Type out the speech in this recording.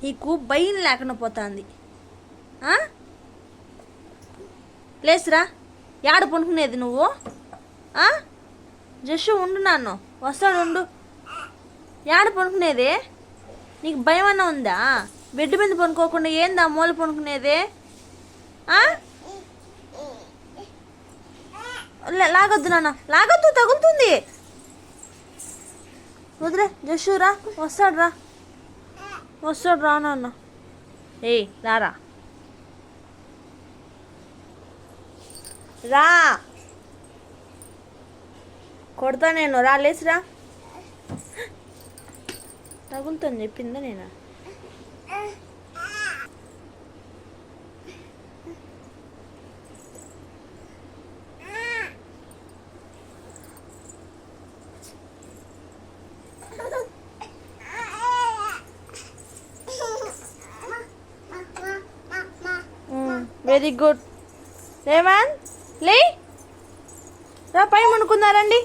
నీకు భయం లేకుండా పోతుంది. లేసురా, యాడ పనుకునేది నువ్వు? జస్ట్ ఉండు, నాన్న వస్తాడు, ఉండు. యాడ పనుకునేది? నీకు భయం అన్నా ఉందా? బెడ్ మీద పనుకోకుండా ఏందా మూల పనుకునేది? లాగొద్దు నాన్న, లాగొద్దు, తగులుతుంది. వదిలే జస్ట్ రా, వస్తాడు రా నాన్న. ఏయ్ రారా, రా, కొడతా నేను. రా, లేచిరా. తగులుతుంది చెప్పిందా నేను? Very good. రేవంత్ లే, రా, పై పనుకుందారండి.